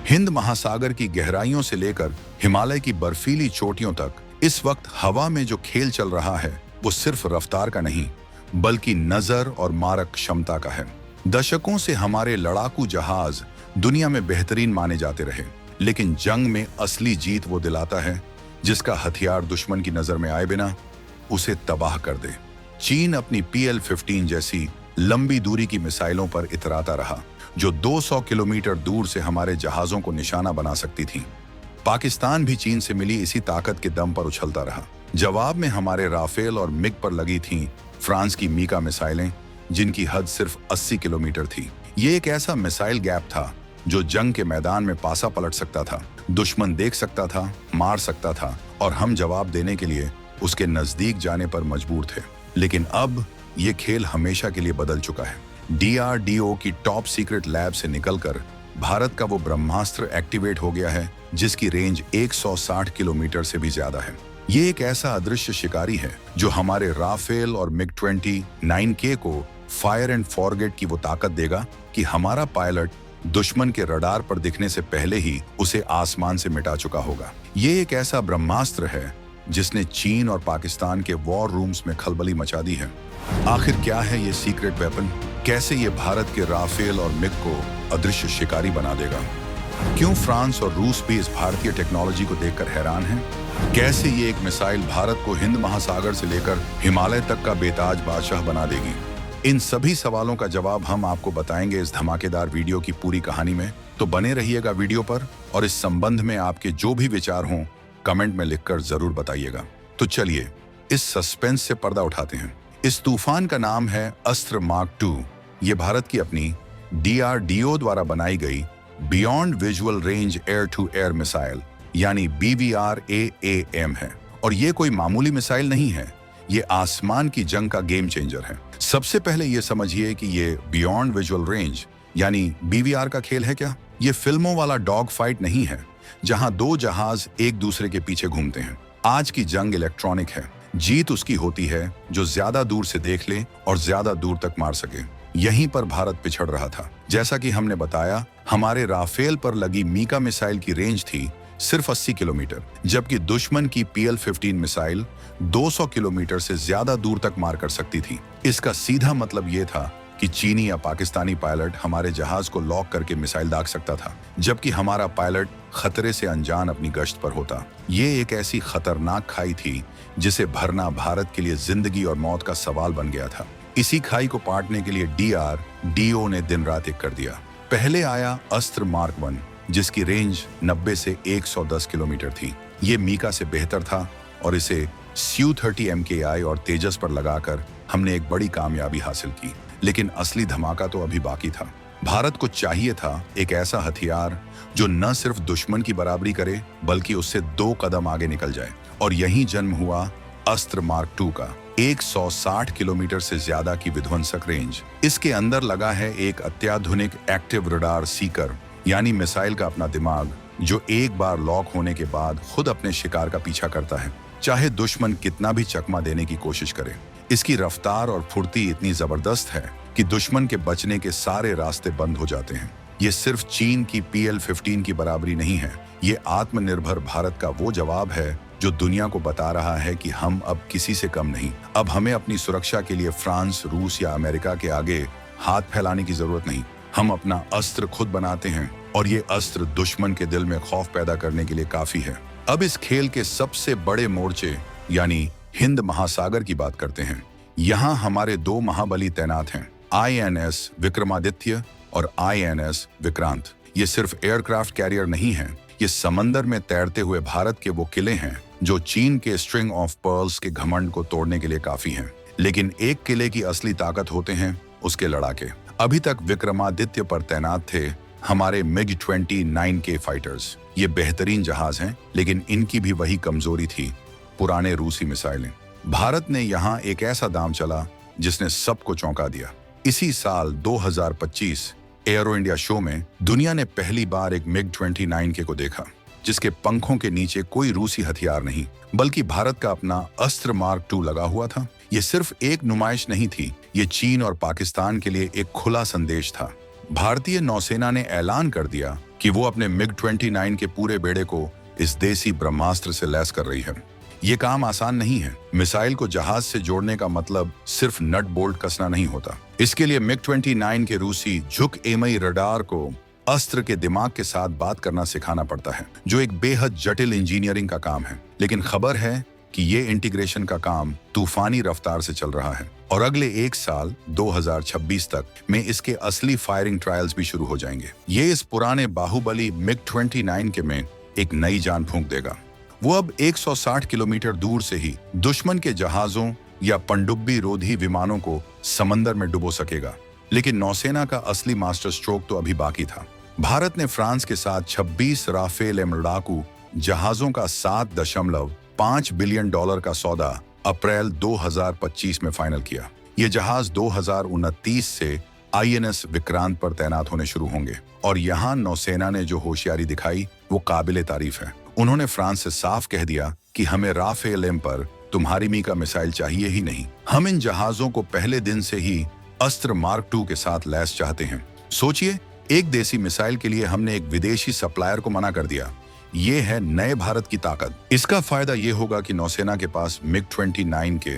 हिंद महासागर की गहराइयों से लेकर हिमालय की बर्फीली चोटियों तक इस वक्त हवा में जो खेल चल रहा है वो सिर्फ रफ्तार का नहीं बल्कि नजर और मारक क्षमता का है। दशकों से हमारे लड़ाकू जहाज दुनिया में बेहतरीन माने जाते रहे, लेकिन जंग में असली जीत वो दिलाता है जिसका हथियार दुश्मन की नजर में आए बिना उसे तबाह कर दे। चीन अपनी PL-15 जैसी लंबी दूरी की मिसाइलों पर इतराता रहा, जो 200 किलोमीटर दूर से हमारे जहाजों को निशाना बना सकती थी। पाकिस्तान भी चीन से मिली इसी ताकत के दम पर उछलता रहा। जवाब में हमारे राफेल और मिग पर लगी थीं फ्रांस की मीका मिसाइलें, जिनकी हद सिर्फ 80 किलोमीटर थी। ये एक ऐसा मिसाइल गैप था जो जंग के मैदान में पासा पलट सकता था। दुश्मन देख सकता था, मार सकता था और हम जवाब देने के लिए उसके नजदीक जाने पर मजबूर थे। लेकिन अब ये खेल हमेशा के लिए बदल चुका है। DRDO की टॉप सीक्रेट लैब से निकलकर भारत का वो ब्रह्मास्त्र एक्टिवेट हो गया है जिसकी रेंज 160 किलोमीटर से भी ज्यादा है। ये एक ऐसा अदृश्य शिकारी है जो हमारे राफेल और MiG-20 9K को फायर एंड फॉरगेट की वो ताकत देगा कि हमारा पायलट दुश्मन के रडार पर दिखने से पहले ही उसे आसमान से मिटा चुका होगा। ये एक ऐसा ब्रह्मास्त्र है जिसने चीन और पाकिस्तान के वॉर रूम्स में खलबली मचा दी है। आखिर क्या है ये सीक्रेट वेपन? कैसे ये भारत के राफेल और मिग को अदृश्य शिकारी बना देगा? क्यों फ्रांस और रूस भी इस भारतीय टेक्नोलॉजी को देखकर हैरान हैं? कैसे ये एक मिसाइल भारत को हिंद महासागर से लेकर हिमालय तक का बेताज बादशाह बना देगी? इन सभी सवालों का जवाब हम आपको बताएंगे इस धमाकेदार वीडियो की पूरी कहानी में। तो बने रहिएगा वीडियो पर और इस संबंध में आपके जो भी विचार हों कमेंट में लिखकर जरूर बताइएगा। तो चलिए इस सस्पेंस से पर्दा उठाते हैं। इस तूफान का नाम है अस्त्र मार्क 2। ये भारत की अपनी DRDO द्वारा बनाई गई beyond visual range air to air missile यानी BVR-AAM है। और ये कोई मामूली मिसाइल नहीं है, ये आसमान की जंग का गेम चेंजर है। सबसे पहले ये समझिए कि ये बियॉन्ड विजुअल रेंज यानी BVR का खेल है क्या? ये फिल्मों वाला डॉग फाइट नहीं है जहां दो जहाज एक दूसरे के पीछे घूमते हैं। आज की जंग इलेक्ट्रॉनिक है। जीत उसकी होती है जो ज्यादा दूर से देख ले और ज्यादा दूर तक मार सके। यहीं पर भारत पिछड़ रहा था। जैसा कि हमने बताया, हमारे राफेल पर लगी मीका मिसाइल की रेंज थी सिर्फ 80 किलोमीटर, जबकि दुश्मन की PL-15 मिसाइल 200 किलोमीटर से ज्यादा दूर तक मार कर सकती थी। इसका सीधा मतलब ये था कि चीनी या पाकिस्तानी पायलट हमारे जहाज को लॉक करके मिसाइल दाग सकता था, जबकि हमारा पायलट खतरे से अनजान अपनी गश्त पर होता। ये एक ऐसी खतरनाक खाई थी जिसे भरना भारत के लिए जिंदगी और मौत का सवाल बन गया था। इसी खाई को पाटने के लिए DRDO ने दिन रात एक कर दिया। पहले आया अस्त्र मार्क 1 जिसकी रेंज 90 से 110 किलोमीटर थी। ये मीका से बेहतर था और इसे Su-30 MKI और तेजस पर लगाकर हमने एक बड़ी कामयाबी हासिल की। लेकिन असली धमाका तो अभी बाकी था। भारत को चाहिए था एक ऐसा हथियार जो न सिर्फ दुश्मन की बराबरी करे बल्कि उससे 2 कदम आगे निकल जाए। और यहीं जन्म हुआ अस्त्र मार्क 2 का। 160 किलोमीटर से ज्यादा की विध्वंसक रेंज। इसके अंदर लगा है एक अत्याधुनिक एक्टिव रडार सीकर यानी मिसाइल का अपना दिमाग, जो एक बार लॉक होने के बाद खुद अपने शिकार का पीछा करता है, चाहे दुश्मन कितना भी चकमा देने की कोशिश करे। इसकी रफ्तार और फुर्ती इतनी जबरदस्त है कि दुश्मन के बचने के सारे रास्ते बंद हो जाते हैं। ये सिर्फ चीन की PL-15 की बराबरी नहीं है, ये आत्मनिर्भर भारत का वो जवाब है जो दुनिया को बता रहा है कि हम अब किसी से कम नहीं। अब हमें अपनी सुरक्षा के लिए फ्रांस, रूस या अमेरिका के आगे हाथ फैलाने की जरूरत नहीं। हम अपना अस्त्र खुद बनाते हैं और ये अस्त्र दुश्मन के दिल में खौफ पैदा करने के लिए काफी है। अब इस खेल के सबसे बड़े मोर्चे यानी हिंद महासागर की बात करते हैं। यहाँ हमारे 2 महाबली तैनात हैं, INS विक्रमादित्य और INS विक्रांत। ये सिर्फ एयरक्राफ्ट कैरियर नहीं है, ये समंदर में तैरते हुए भारत के वो किले हैं जो चीन के स्ट्रिंग ऑफ पर्ल्स के घमंड को तोड़ने के लिए काफी हैं। लेकिन एक किले की असली ताकत होते हैं उसके लड़ाके। अभी तक विक्रमादित्य पर तैनात थे हमारे MiG-20 9K फाइटर्स। ये बेहतरीन जहाज हैं, लेकिन इनकी भी वही कमजोरी थी, पुराने रूसी मिसाइलें। भारत ने यहाँ एक ऐसा दांव चला जिसने सबको चौंका दिया। इसी साल 2025 एरो इंडिया शो में दुनिया ने पहली बार एक MiG-20 9K को देखा, जिसके पंखों के नीचे कोई रूसी हथियार नहीं बल्कि भारत का अपना अस्त्र मार्क 2 लगा हुआ था। ये सिर्फ एक नुमाइश नहीं थी, ये चीन और पाकिस्तान के लिए एक खुला संदेश था। भारतीय नौसेना ने ऐलान कर दिया कि कि वो अपने MiG-29 के पूरे बेड़े को इस देसी ब्रह्मास्त्र से लैस कर रही है। ये काम आसान नहीं है। मिसाइल को जहाज से जोड़ने का मतलब सिर्फ नट बोल्ट कसना नहीं होता। इसके लिए MiG-29 के रूसी झुक एमई रडार को अस्त्र के दिमाग के साथ बात करना सिखाना पड़ता है, जो एक बेहद जटिल इंजीनियरिंग का काम है। लेकिन खबर है कि ये इंटीग्रेशन का काम तूफानी रफ्तार से चल रहा है और अगले 1 साल 2026 तक में इसके असली फायरिंग ट्रायल्स भी शुरू हो जाएंगे। ये इस पुराने बाहुबली MiG-29 के में एक नई जान फूंक देगा। वो अब 160 किलोमीटर दूर से ही दुश्मन के जहाजों या पनडुब्बी रोधी विमानों को समंदर में डुबो सकेगा। लेकिन नौसेना का असली मास्टर स्ट्रोक तो अभी बाकी था। भारत ने फ्रांस के साथ 26 राफेल एम लड़ाकू जहाजों का $7.5 बिलियन का सौदा अप्रैल 2025 में फाइनल किया। ये जहाज 2029 से INS विक्रांत पर तैनात होने शुरू होंगे और यहाँ नौसेना ने जो होशियारी दिखाई वो काबिले तारीफ है। उन्होंने फ्रांस से साफ कह दिया कि हमें राफेल एम पर तुम्हारी मीका मिसाइल चाहिए ही नहीं। हम इन जहाजों को पहले दिन से ही अस्त्र मार्क II के साथ लैस चाहते हैं। सोचिए, एक देसी मिसाइल के लिए हमने एक विदेशी सप्लायर को मना कर दिया। ये है नए भारत की ताकत। इसका फायदा ये होगा कि नौसेना के पास MiG-29 के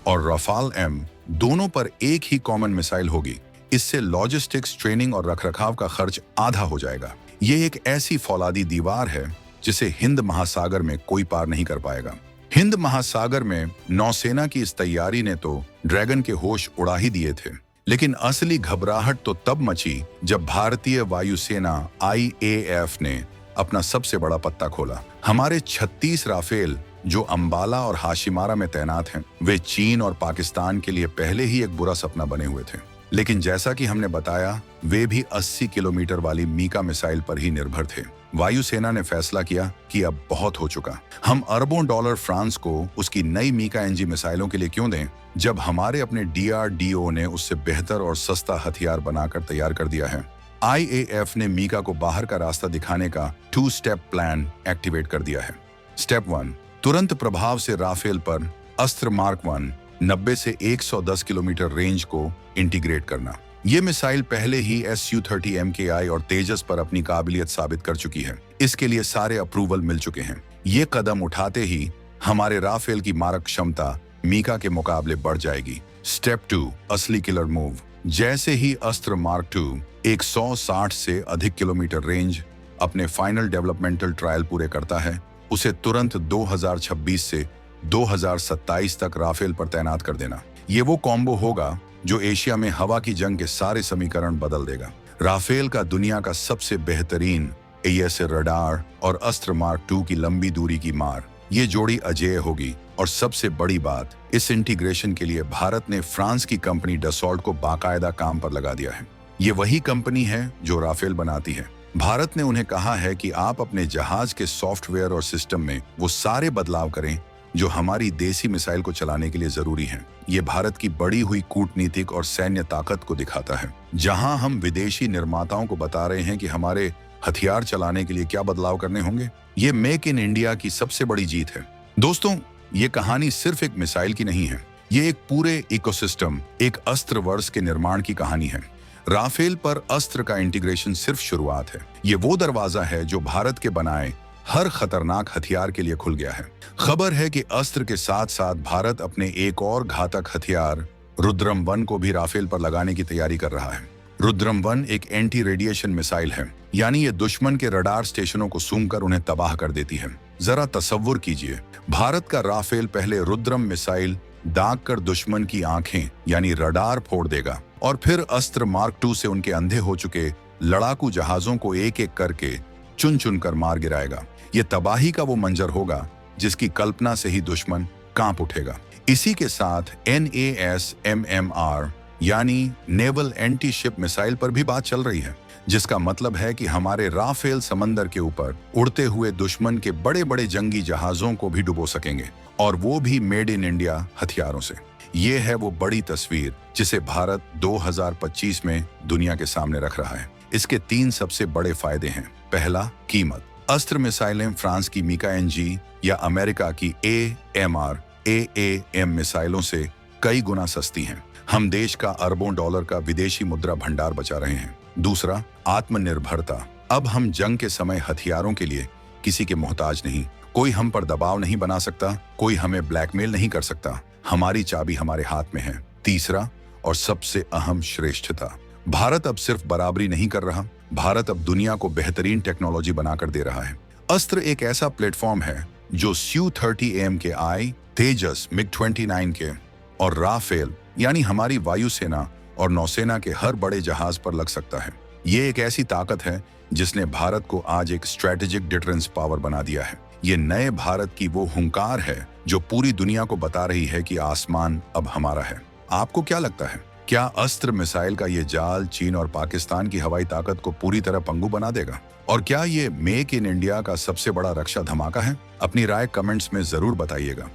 और राफाल एम दोनों पर एक ही कॉमन मिसाइल होगी। इससे लॉजिस्टिक्स, ट्रेनिंग और रखरखाव का खर्च आधा हो जाएगा। ये एक ऐसी फौलादी दीवार है जिसे हिंद महासागर में कोई पार नहीं कर पाएगा। हिंद महासागर में नौसेना की इस तैयारी ने तो ड्रैगन के होश उड़ा ही दिए थे। लेकिन असली घबराहट तो तब मची जब भारतीय वायुसेना IAF ने अपना सबसे बड़ा पत्ता खोला। हमारे 36 राफेल जो अंबाला और हाशिमारा में तैनात हैं, वे चीन और पाकिस्तान के लिए पहले ही एक बुरा सपना बने हुए थे। लेकिन जैसा कि हमने बताया, वे भी 80 किलोमीटर वाली मीका मिसाइल पर ही निर्भर थे। वायुसेना ने फैसला किया कि अब बहुत हो चुका। हम अरबों डॉलर फ्रांस को उसकी नई मीका NG मिसाइलों के लिए क्यों दें, जब हमारे अपने DRDO ने उससे बेहतर और सस्ता हथियार बनाकर तैयार कर दिया है। IAF ने मीका को बाहर का रास्ता दिखाने का 2 स्टेप प्लान एक्टिवेट कर दिया है। स्टेप 1, तुरंत प्रभाव से राफेल पर अस्त्र मार्क I 90 से 110 किलोमीटर रेंज को इंटीग्रेट करना। ये मिसाइल पहले ही Su-30 MKI और तेजस पर अपनी काबिलियत साबित कर चुकी है। इसके लिए सारे अप्रूवल मिल चुके हैं। ये कदम उठाते ही हमारे राफेल की मारक क्षमता मीका के मुकाबले बढ़ जाएगी। स्टेप 2, असली किलर मूव। जैसे ही अस्त्र मार्क II 160 से अधिक किलोमीटर रेंज अपने फाइनल डेवलपमेंटल ट्रायल पूरे करता है, उसे तुरंत 2026 से 2027 तक राफेल पर तैनात कर देना। ये वो कॉम्बो होगा जो एशिया में हवा की जंग के सारे समीकरण बदल देगा। राफेल का दुनिया का सबसे बेहतरीन AESA रडार और अस्त्र मार्क II की लंबी दूरी की मार, ये जोड़ी अजेय होगी। और सबसे बड़ी बात, इस इंटीग्रेशन के लिए भारत ने फ्रांस की कंपनी डसॉल्ट को बाकायदा काम पर लगा दिया है। ये वही कंपनी है जो राफेल बनाती है। भारत ने उन्हें कहा है कि आप अपने जहाज के सॉफ्टवेयर और सिस्टम में वो सारे बदलाव करें जो हमारी देसी मिसाइल को चलाने के लिए जरूरी हैं। ये भारत की बढ़ी हुई कूटनीतिक और सैन्य ताकत को दिखाता है। जहां हम विदेशी निर्माताओं को बता रहे हैं कि हमारे हथियार चलाने के लिए क्या बदलाव करने होंगे, ये मेक इन इंडिया की सबसे बड़ी जीत है। दोस्तों, ये कहानी सिर्फ एक मिसाइल की नहीं है, ये एक पूरे इकोसिस्टम, एक अस्त्र वर्ष के निर्माण की कहानी है। राफेल पर अस्त्र का इंटीग्रेशन सिर्फ शुरुआत है। ये वो दरवाजा है जो भारत के बनाए हर खतरनाक हथियार के लिए खुल गया है। खबर है कि अस्त्र के साथ साथ भारत अपने एक और घातक हथियार रुद्रम 1 को भी राफेल पर लगाने की तैयारी कर रहा है। रुद्रम 1 एक एंटी रेडिएशन मिसाइल है, यानी ये दुश्मन के रडार स्टेशनों को सूंघकर उन्हें तबाह कर देती है। जरा तसव्वुर कीजिए, भारत का राफेल पहले रुद्रम मिसाइल दाग कर दुश्मन की आंखें यानी रडार फोड़ देगा और फिर अस्त्र मार्क II से उनके अंधे हो चुके लड़ाकू जहाजों को एक एक करके चुन चुन कर मार गिराएगा। ये तबाही का वो मंजर होगा जिसकी कल्पना से ही दुश्मन कांप उठेगा। इसी के साथ NASMMR यानी नेवल एंटी शिप मिसाइल पर भी बात चल रही है, जिसका मतलब है कि हमारे राफेल समंदर के ऊपर उड़ते हुए दुश्मन के बड़े बड़े जंगी जहाजों को भी डुबो सकेंगे, और वो भी मेड इन इंडिया हथियारों से। ये है वो बड़ी तस्वीर जिसे भारत 2025 में दुनिया के सामने रख रहा है। इसके 3 सबसे बड़े फायदे हैं। पहला, कीमत। अस्त्र मिसाइलें फ्रांस की मीका NG या अमेरिका की AMR AAM मिसाइलों से कई गुना सस्ती हैं। हम देश का अरबों डॉलर का विदेशी मुद्रा भंडार बचा रहे हैं। दूसरा, आत्मनिर्भरता। अब हम जंग के समय हथियारों के लिए किसी के मोहताज नहीं। कोई हम पर दबाव नहीं बना सकता, कोई हमें ब्लैकमेल नहीं कर सकता। हमारी चाबी हमारे हाथ में है। तीसरा और सबसे अहम श्रेष्ठता, भारत अब सिर्फ बराबरी नहीं कर रहा, भारत अब दुनिया को बेहतरीन टेक्नोलॉजी बनाकर दे रहा है। अस्त्र एक ऐसा प्लेटफॉर्म है जो Su-30 तेजस, MiG-29 के और राफेल यानी हमारी वायुसेना और नौसेना के हर बड़े जहाज पर लग सकता है। ये एक ऐसी ताकत है जिसने भारत को आज एक स्ट्रेटेजिक डिफरेंस पावर बना दिया है। ये नए भारत की वो हुंकार है जो पूरी दुनिया को बता रही है कि आसमान अब हमारा है। आपको क्या लगता है, क्या अस्त्र मिसाइल का ये जाल चीन और पाकिस्तान की हवाई ताकत को पूरी तरह पंगु बना देगा? और क्या ये मेक इन इंडिया का सबसे बड़ा रक्षा धमाका है? अपनी राय कमेंट्स में जरूर बताइएगा।